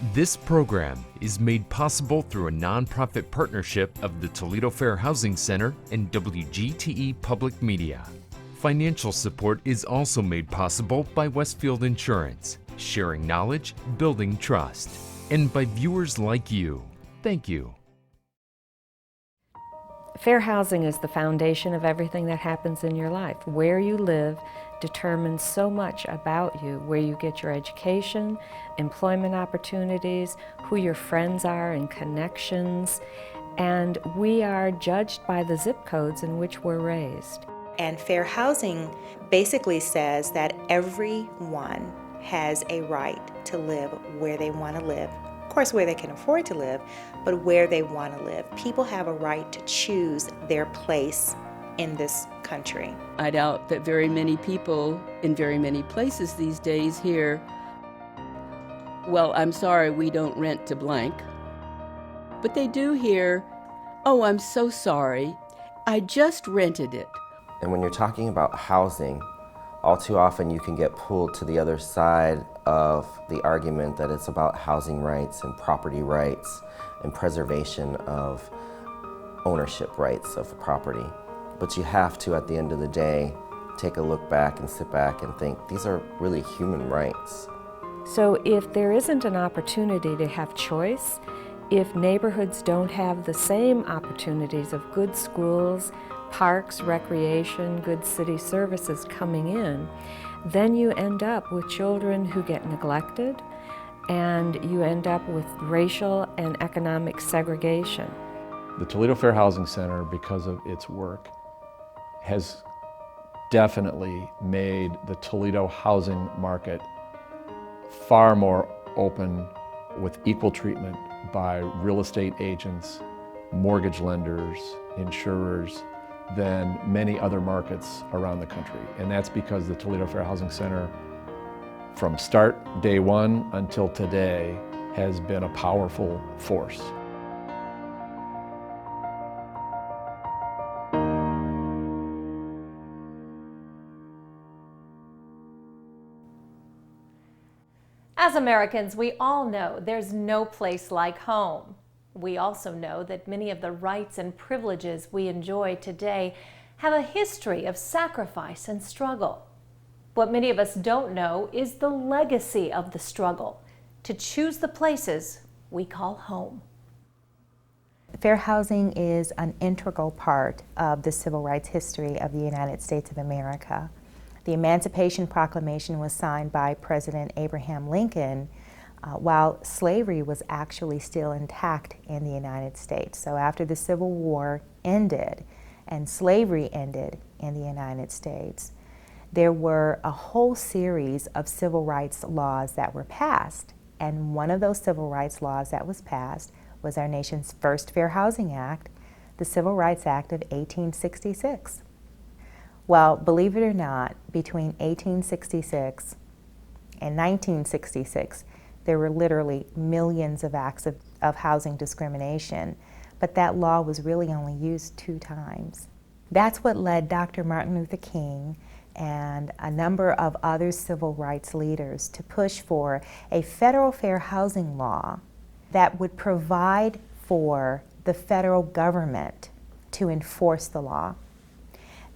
This program is made possible through a nonprofit partnership of the Toledo Fair Housing Center and WGTE Public Media. Financial support is also made possible by Westfield Insurance, sharing knowledge, building trust, and by viewers like you. Thank you. Fair housing is the foundation of everything that happens in your life. Where you live determines so much about you, where you get your education, employment opportunities, who your friends are and connections, and we are judged by the zip codes in which we're raised. And fair housing basically says that everyone has a right to live where they want to live. Of course, where they can afford to live, but where they want to live. People have a right to choose their place in this country. I doubt that very many people in very many places these days hear, well, I'm sorry, we don't rent to blank. But they do hear, oh, I'm so sorry, I just rented it. And when you're talking about housing, all too often you can get pulled to the other side of the argument that it's about housing rights and property rights and preservation of ownership rights of property. But you have to, at the end of the day, take a look back and sit back and think, these are really human rights. So if there isn't an opportunity to have choice, if neighborhoods don't have the same opportunities of good schools, parks, recreation, good city services coming in, then you end up with children who get neglected, and you end up with racial and economic segregation. The Toledo Fair Housing Center, because of its work, has definitely made the Toledo housing market far more open, with equal treatment by real estate agents, mortgage lenders, insurers, than many other markets around the country. And that's because the Toledo Fair Housing Center, from start, day one, until today, has been a powerful force. As Americans, we all know there's no place like home. We also know that many of the rights and privileges we enjoy today have a history of sacrifice and struggle. What many of us don't know is the legacy of the struggle to choose the places we call home. Fair housing is an integral part of the civil rights history of the United States of America. The Emancipation Proclamation was signed by President Abraham Lincoln while slavery was actually still intact in the United States. So after the Civil War ended and slavery ended in the United States, there were a whole series of civil rights laws that were passed. And one of those civil rights laws that was passed was our nation's first Fair Housing Act, the Civil Rights Act of 1866. Well, believe it or not, between 1866 and 1966, there were literally millions of acts of housing discrimination, but that law was really only used 2 times. That's what led Dr. Martin Luther King and a number of other civil rights leaders to push for a federal fair housing law that would provide for the federal government to enforce the law.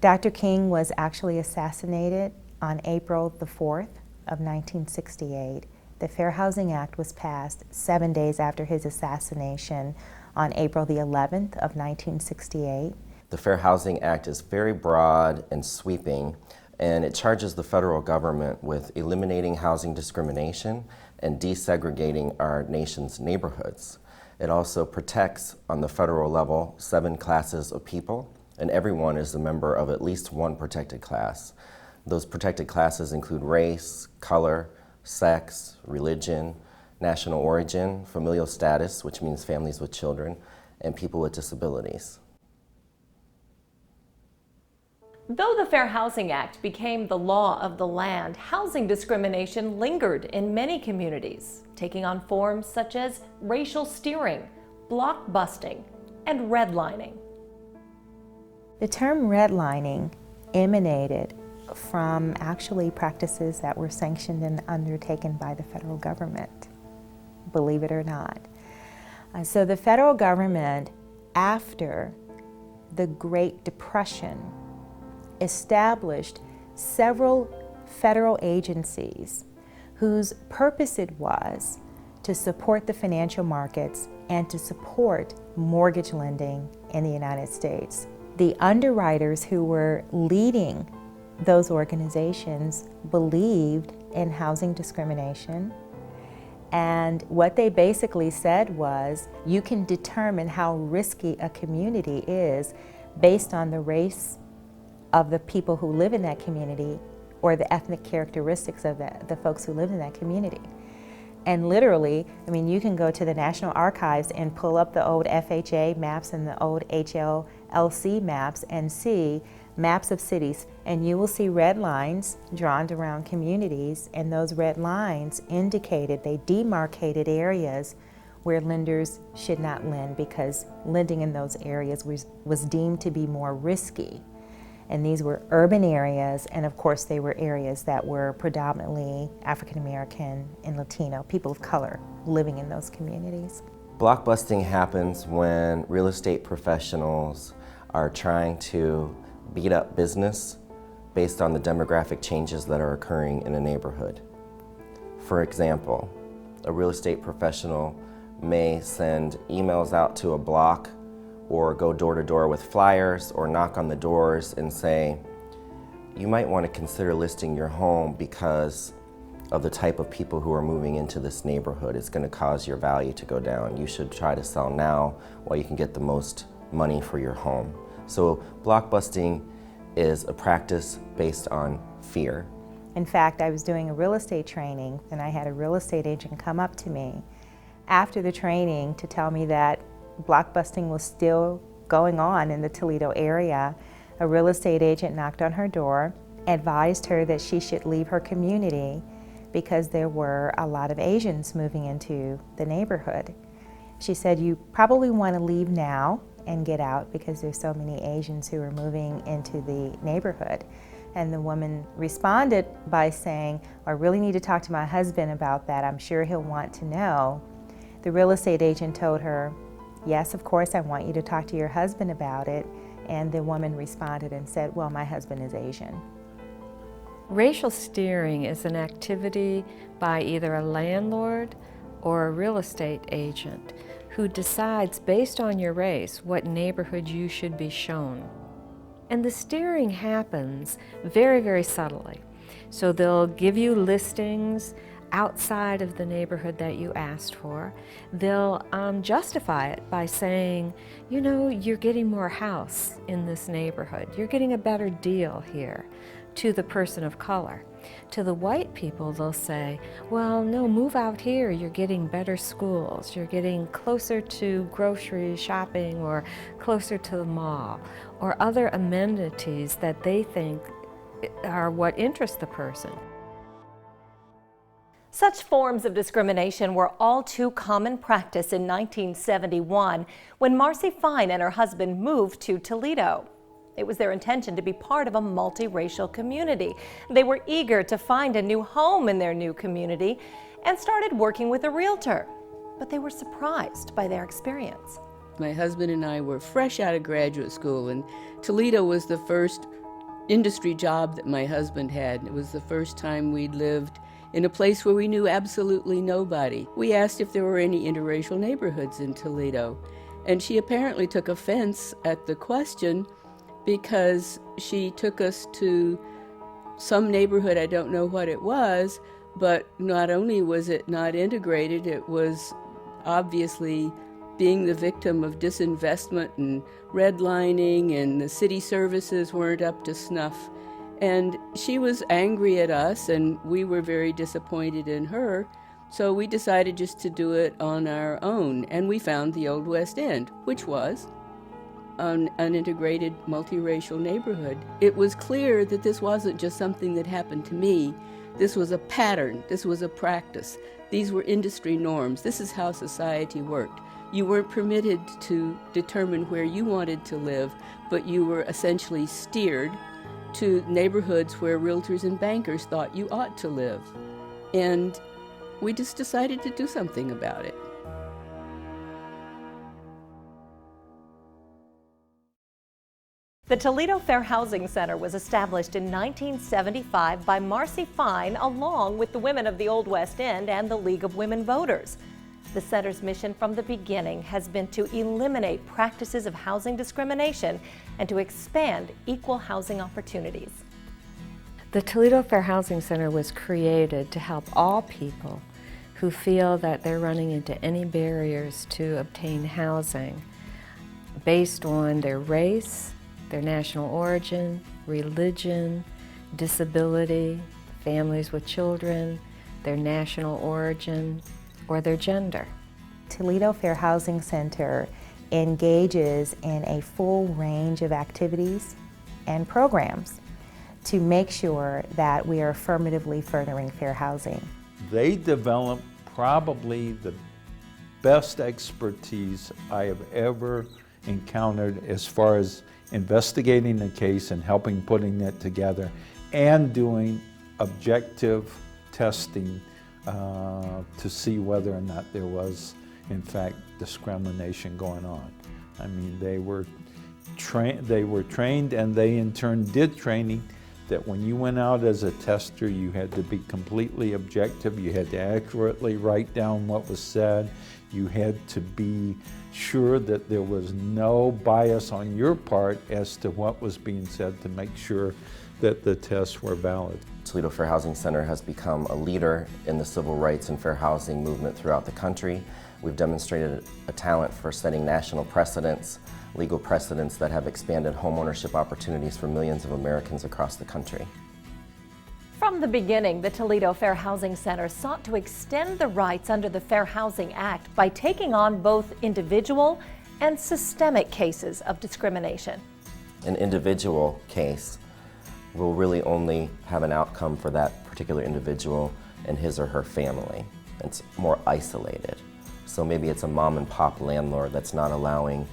Dr. King was actually assassinated on April the 4th of 1968. The Fair Housing Act was passed 7 days after his assassination on April the 11th of 1968. The Fair Housing Act is very broad and sweeping, and it charges the federal government with eliminating housing discrimination and desegregating our nation's neighborhoods. It also protects, on the federal level, 7 classes of people, and everyone is a member of at least one protected class. Those protected classes include race, color, sex, religion, national origin, familial status, which means families with children, and people with disabilities. Though the Fair Housing Act became the law of the land, housing discrimination lingered in many communities, taking on forms such as racial steering, block busting, and redlining. The term redlining emanated from actually practices that were sanctioned and undertaken by the federal government. believe it or not. So the federal government, after the Great Depression, established several federal agencies whose purpose it was to support the financial markets and to support mortgage lending in the United States. The underwriters who were leading those organizations believed in housing discrimination, and what they basically said was, you can determine how risky a community is based on the race of the people who live in that community or the ethnic characteristics of the folks who live in that community. And literally, I mean, you can go to the National Archives and pull up the old FHA maps and the old HLLC maps and see maps of cities, and you will see red lines drawn around communities, and those red lines indicated, they demarcated areas where lenders should not lend because lending in those areas was deemed to be more risky. And these were urban areas, and of course they were areas that were predominantly African American and Latino, people of color living in those communities. Blockbusting happens when real estate professionals are trying to beat up business based on the demographic changes that are occurring in a neighborhood. For example, a real estate professional may send emails out to a block or go door to door with flyers or knock on the doors and say, you might want to consider listing your home because of the type of people who are moving into this neighborhood. It's going to cause your value to go down. You should try to sell now while you can get the most money for your home. So blockbusting is a practice based on fear. In fact, I was doing a real estate training and I had a real estate agent come up to me after the training to tell me that blockbusting was still going on in the Toledo area. A real estate agent knocked on her door, advised her that she should leave her community because there were a lot of Asians moving into the neighborhood. She said, you probably want to leave now and get out because there's so many Asians who are moving into the neighborhood. And the woman responded by saying, I really need to talk to my husband about that. I'm sure he'll want to know. The real estate agent told her, yes, of course, I want you to talk to your husband about it. And the woman responded and said, well, my husband is Asian. Racial steering is an activity by either a landlord or a real estate agent who decides based on your race what neighborhood you should be shown. And the steering happens very, very subtly. So they'll give you listings outside of the neighborhood that you asked for. They'll justify it by saying, you know, you're getting more house in this neighborhood. You're getting a better deal here, to the person of color. To the white people, they'll say, well, no, move out here. You're getting better schools. You're getting closer to grocery shopping or closer to the mall or other amenities that they think are what interest the person. Such forms of discrimination were all too common practice in 1971 when Marcy Fine and her husband moved to Toledo. It was their intention to be part of a multiracial community. They were eager to find a new home in their new community and started working with a realtor. But they were surprised by their experience. My husband and I were fresh out of graduate school, and Toledo was the first industry job that my husband had. It was the first time we'd lived in a place where we knew absolutely nobody. We asked if there were any interracial neighborhoods in Toledo, and she apparently took offense at the question because she took us to some neighborhood, I don't know what it was, but not only was it not integrated, it was obviously being the victim of disinvestment and redlining, and the city services weren't up to snuff. And she was angry at us, and we were very disappointed in her, so we decided just to do it on our own, and we found the Old West End, which was an integrated multiracial neighborhood. It was clear that this wasn't just something that happened to me. This was a pattern. This was a practice. These were industry norms. This is how society worked. You weren't permitted to determine where you wanted to live, but you were essentially steered to neighborhoods where realtors and bankers thought you ought to live. And we just decided to do something about it. The Toledo Fair Housing Center was established in 1975 by Marcy Fine along with the women of the Old West End and the League of Women Voters. The center's mission from the beginning has been to eliminate practices of housing discrimination and to expand equal housing opportunities. The Toledo Fair Housing Center was created to help all people who feel that they're running into any barriers to obtain housing based on their race, their national origin, religion, disability, families with children, their national origin, or their gender. Toledo Fair Housing Center engages in a full range of activities and programs to make sure that we are affirmatively furthering fair housing. They develop probably the best expertise I have ever encountered as far as investigating the case and helping putting it together and doing objective testing to see whether or not there was in fact discrimination going on. I mean, they were trained and they in turn did training that when you went out as a tester, you had to be completely objective, you had to accurately write down what was said, you had to be sure that there was no bias on your part as to what was being said to make sure that the tests were valid. Toledo Fair Housing Center has become a leader in the civil rights and fair housing movement throughout the country. We've demonstrated a talent for setting national precedents, legal precedents that have expanded homeownership opportunities for millions of Americans across the country. From the beginning, the Toledo Fair Housing Center sought to extend the rights under the Fair Housing Act by taking on both individual and systemic cases of discrimination. An individual case will really only have an outcome for that particular individual and his or her family. It's more isolated. So maybe it's a mom and pop landlord that's not allowing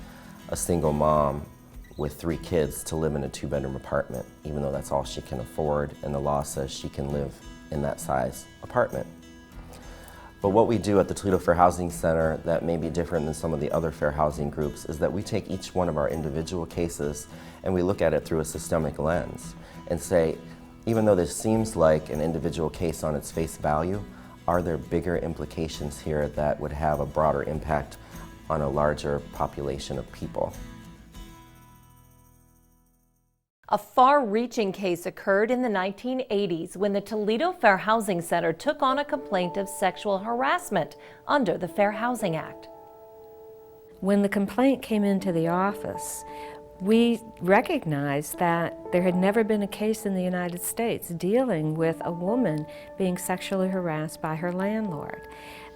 a single mom with 3 kids to live in a 2-bedroom apartment, even though that's all she can afford and the law says she can live in that size apartment. But what we do at the Toledo Fair Housing Center that may be different than some of the other fair housing groups is that we take each one of our individual cases and we look at it through a systemic lens and say, even though this seems like an individual case on its face value, are there bigger implications here that would have a broader impact on a larger population of people? A far-reaching case occurred in the 1980s when the Toledo Fair Housing Center took on a complaint of sexual harassment under the Fair Housing Act. When the complaint came into the office, we recognized that there had never been a case in the United States dealing with a woman being sexually harassed by her landlord.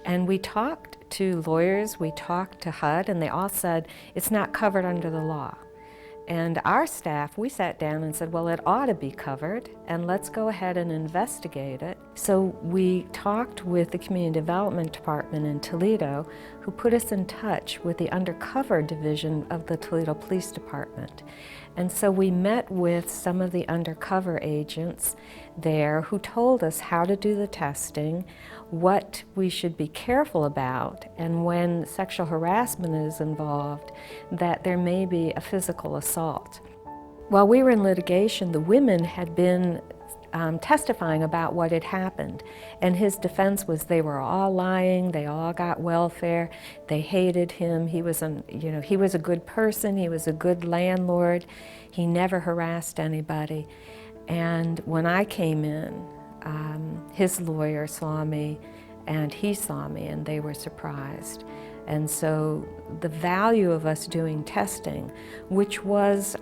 And we talked to lawyers, we talked to HUD, and they all said it's not covered under the law. And our staff, we sat down and said, well, it ought to be covered, and let's go ahead and investigate it. So we talked with the Community Development Department in Toledo, who put us in touch with the undercover division of the Toledo Police Department. And so we met with some of the undercover agents there who told us how to do the testing, what we should be careful about, and when sexual harassment is involved, that there may be a physical assault. While we were in litigation, the women had been testifying about what had happened, and his defense was they were all lying, they all got welfare, they hated him, he was a good person, he was a good landlord, he never harassed anybody. And when I came in, his lawyer saw me and he saw me, and they were surprised. And so the value of us doing testing, which was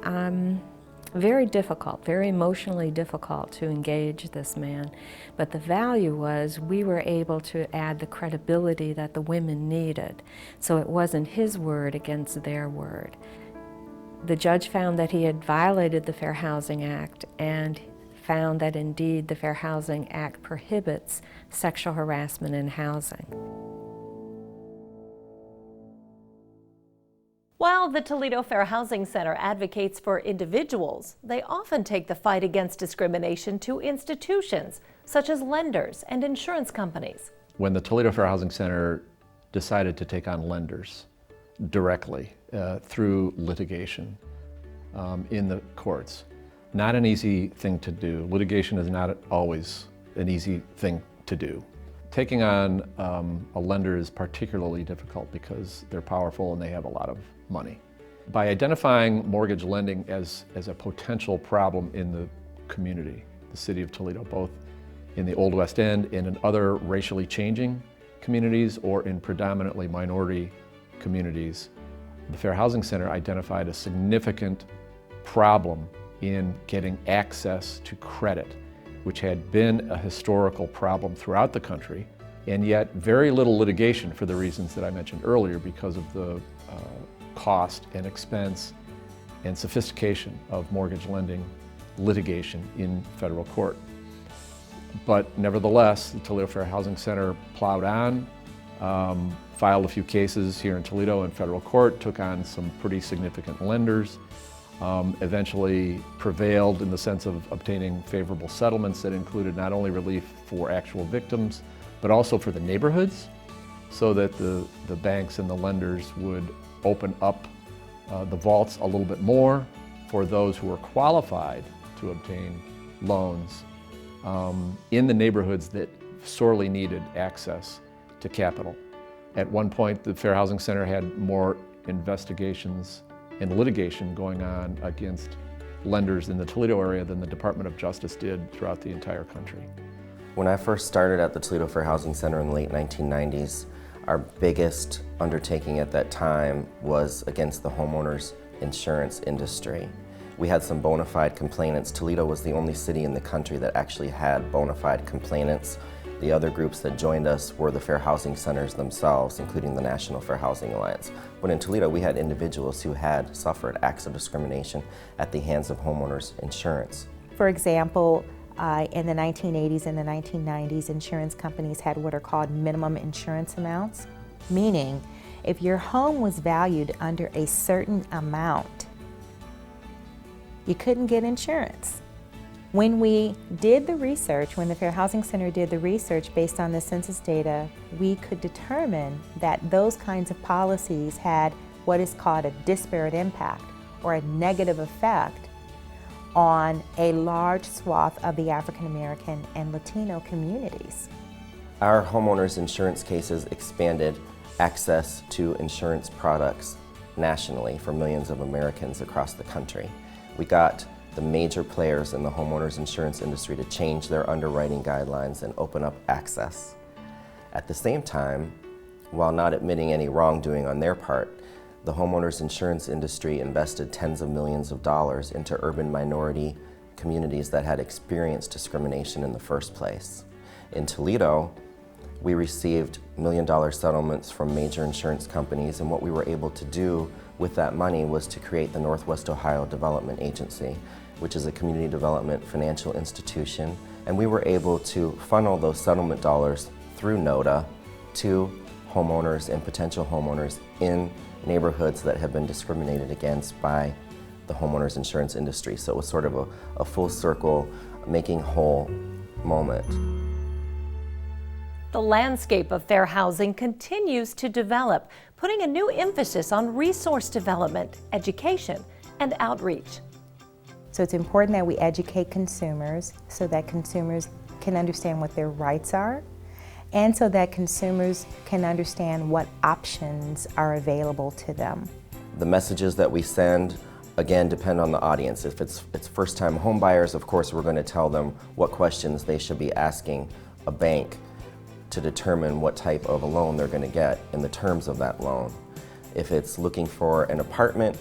very difficult, very emotionally difficult to engage this man, but the value was we were able to add the credibility that the women needed. So it wasn't his word against their word. The judge found that he had violated the Fair Housing Act and found that indeed the Fair Housing Act prohibits sexual harassment in housing. While the Toledo Fair Housing Center advocates for individuals, they often take the fight against discrimination to institutions, such as lenders and insurance companies. When the Toledo Fair Housing Center decided to take on lenders directly through litigation in the courts. Not an easy thing to do. Litigation is not always an easy thing to do. Taking on a lender is particularly difficult because they're powerful and they have a lot of money. By identifying mortgage lending as a potential problem in the community, the city of Toledo, both in the Old West End and in other racially changing communities or in predominantly minority communities, the Fair Housing Center identified a significant problem in getting access to credit, which had been a historical problem throughout the country, and yet very little litigation for the reasons that I mentioned earlier because of the cost and expense and sophistication of mortgage lending litigation in federal court. But nevertheless, the Toledo Fair Housing Center plowed on, filed a few cases here in Toledo in federal court, took on some pretty significant lenders, eventually prevailed in the sense of obtaining favorable settlements that included not only relief for actual victims, but also for the neighborhoods, so that the banks and the lenders would open up the vaults a little bit more for those who are qualified to obtain loans in the neighborhoods that sorely needed access to capital. At one point, the Fair Housing Center had more investigations and litigation going on against lenders in the Toledo area than the Department of Justice did throughout the entire country. When I first started at the Toledo Fair Housing Center in the late 1990s, our biggest undertaking at that time was against the homeowners insurance industry. We had some bona fide complainants. Toledo was the only city in the country that actually had bona fide complainants. The other groups that joined us were the fair housing centers themselves, including the National Fair Housing Alliance. But in Toledo, we had individuals who had suffered acts of discrimination at the hands of homeowners insurance. For example, in the 1980s and the 1990s, insurance companies had what are called minimum insurance amounts, meaning if your home was valued under a certain amount, you couldn't get insurance. When we did the research, when the Fair Housing Center did the research based on the census data, we could determine that those kinds of policies had what is called a disparate impact or a negative effect on a large swath of the African American and Latino communities. Our homeowners insurance cases expanded access to insurance products nationally for millions of Americans across the country. We got the major players in the homeowners insurance industry to change their underwriting guidelines and open up access. At the same time, while not admitting any wrongdoing on their part, the homeowners insurance industry invested tens of millions of dollars into urban minority communities that had experienced discrimination in the first place. In Toledo, we received million-dollar settlements from major insurance companies, and what we were able to do with that money was to create the Northwest Ohio Development Agency, which is a community development financial institution, and we were able to funnel those settlement dollars through NODA to homeowners and potential homeowners in neighborhoods that have been discriminated against by the homeowners insurance industry. So it was sort of a full circle, making whole moment. The landscape of fair housing continues to develop, putting a new emphasis on resource development, education, and outreach. So it's important that we educate consumers so that consumers can understand what their rights are, and so that consumers can understand what options are available to them. The messages that we send, again, depend on the audience. If it's first-time home buyers, of course, we're going to tell them what questions they should be asking a bank to determine what type of a loan they're going to get and the terms of that loan. If it's looking for an apartment,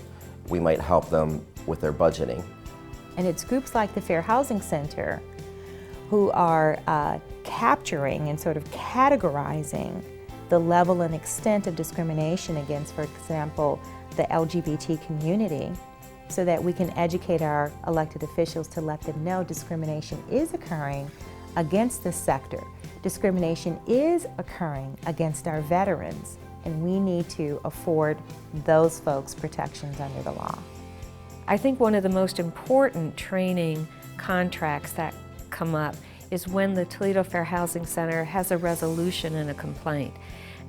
we might help them with their budgeting. And it's groups like the Fair Housing Center who are capturing and sort of categorizing the level and extent of discrimination against, for example, the LGBT community, so that we can educate our elected officials to let them know discrimination is occurring against this sector. Discrimination is occurring against our veterans, and we need to afford those folks protections under the law. I think one of the most important training contracts that come up is when the Toledo Fair Housing Center has a resolution in a complaint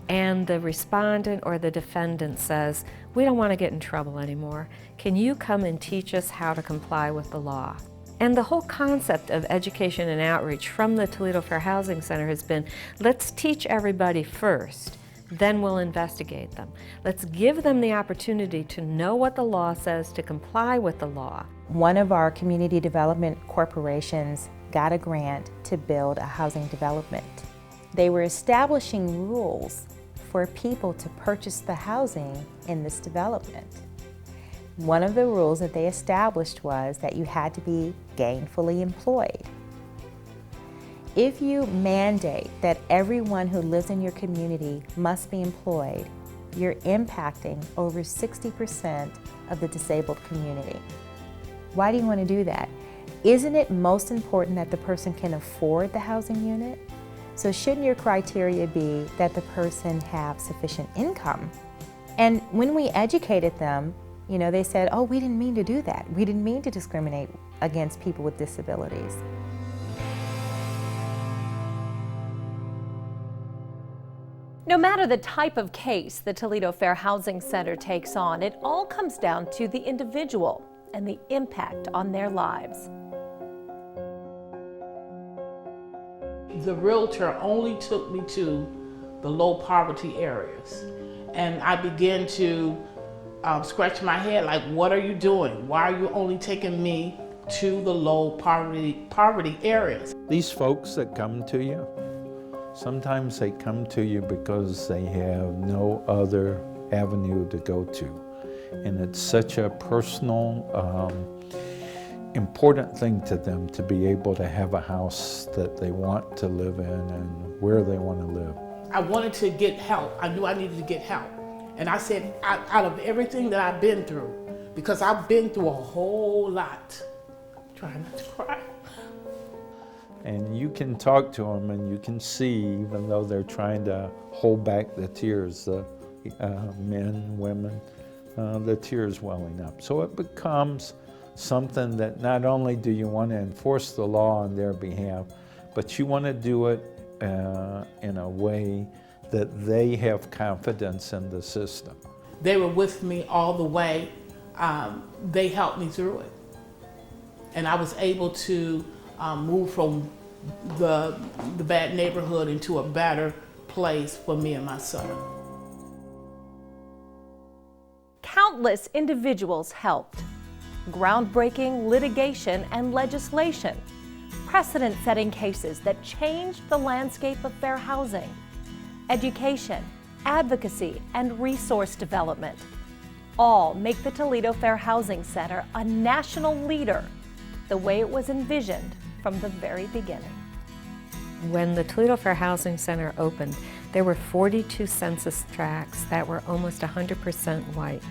and the respondent or the defendant says, we don't want to get in trouble anymore. Can you come and teach us how to comply with the law? And the whole concept of education and outreach from the Toledo Fair Housing Center has been, let's teach everybody first, then we'll investigate them. Let's give them the opportunity to know what the law says, to comply with the law. One of our community development corporations got a grant to build a housing development. They were establishing rules for people to purchase the housing in this development. One of the rules that they established was that you had to be gainfully employed. If you mandate that everyone who lives in your community must be employed, you're impacting over 60% of the disabled community. Why do you want to do that? Isn't it most important that the person can afford the housing unit? So shouldn't your criteria be that the person have sufficient income? And when we educated them, you know, they said, oh, we didn't mean to do that. We didn't mean to discriminate against people with disabilities. No matter the type of case the Toledo Fair Housing Center takes on, it all comes down to the individual and the impact on their lives. The realtor only took me to the low poverty areas, and I began to scratch my head like, what are you doing? Why are you only taking me to the low poverty areas? These folks that come to you, sometimes they come to you because they have no other avenue to go to. And it's such a personal, important thing to them to be able to have a house that they want to live in and where they want to live. I wanted to get help. I knew I needed to get help. And I said, out of everything that I've been through, because I've been through a whole lot, trying not to cry. And you can talk to them and you can see, even though they're trying to hold back the tears, the men, women, the tears welling up. So it becomes something that not only do you want to enforce the law on their behalf, but you want to do it in a way that they have confidence in the system. They were with me all the way. They helped me through it. And I was able to move from the bad neighborhood into a better place for me and my son. Countless individuals helped. Groundbreaking litigation and legislation. Precedent-setting cases that changed the landscape of fair housing. Education, advocacy, and resource development all make the Toledo Fair Housing Center a national leader, the way it was envisioned from the very beginning. When the Toledo Fair Housing Center opened, there were 42 census tracts that were almost 100% white.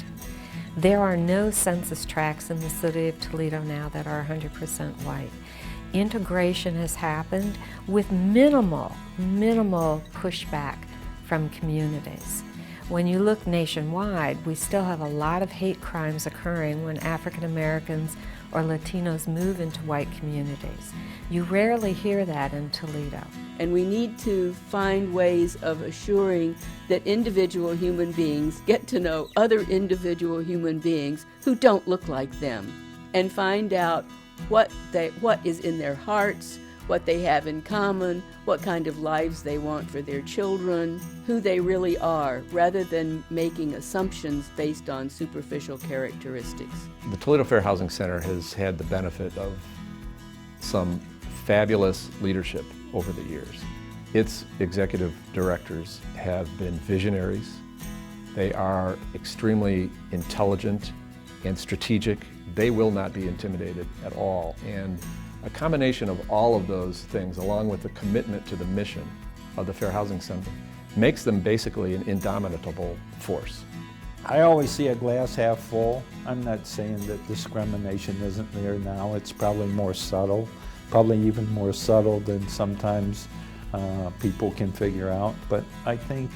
There are no census tracts in the city of Toledo now that are 100% white. Integration has happened with minimal pushback from communities. When you look nationwide, we still have a lot of hate crimes occurring when African Americans or Latinos move into white communities. You rarely hear that in Toledo. And we need to find ways of assuring that individual human beings get to know other individual human beings who don't look like them, and find out what is in their hearts, what they have in common, what kind of lives they want for their children, who they really are, rather than making assumptions based on superficial characteristics. The Toledo Fair Housing Center has had the benefit of some fabulous leadership over the years. Its executive directors have been visionaries. They are extremely intelligent and strategic. They will not be intimidated at all. And a combination of all of those things, along with the commitment to the mission of the Fair Housing Center, makes them basically an indomitable force. I always see a glass half full. I'm not saying that discrimination isn't there now. It's probably more subtle, probably even more subtle than sometimes people can figure out. But I think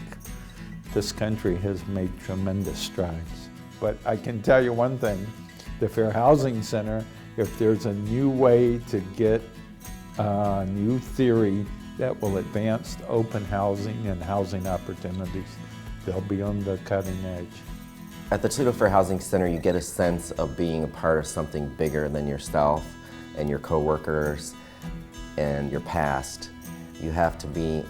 this country has made tremendous strides. But I can tell you one thing, the Fair Housing Center, if there's a new way to get new theory that will advance open housing and housing opportunities. They'll be on the cutting edge. At the Toledo Fair Housing Center, you get a sense of being a part of something bigger than yourself and your coworkers and your past. You have to be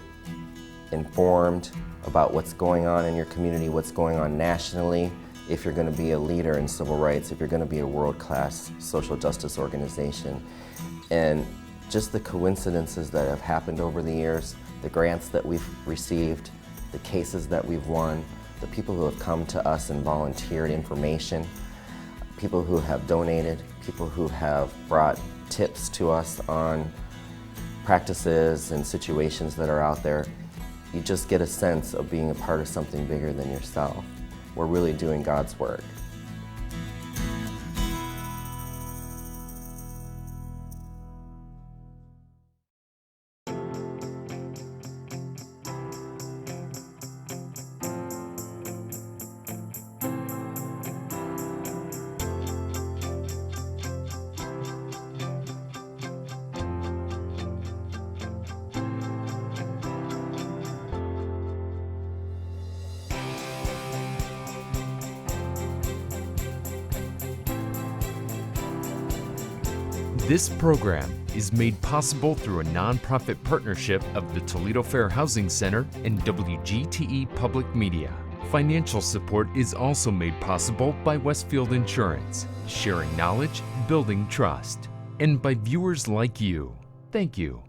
informed about what's going on in your community, what's going on nationally, if you're going to be a leader in civil rights, if you're going to be a world-class social justice organization. And just the coincidences that have happened over the years, the grants that we've received, the cases that we've won, the people who have come to us and volunteered information, people who have donated, people who have brought tips to us on practices and situations that are out there. You just get a sense of being a part of something bigger than yourself. We're really doing God's work. This program is made possible through a nonprofit partnership of the Toledo Fair Housing Center and WGTE Public Media. Financial support is also made possible by Westfield Insurance, sharing knowledge, building trust, and by viewers like you. Thank you.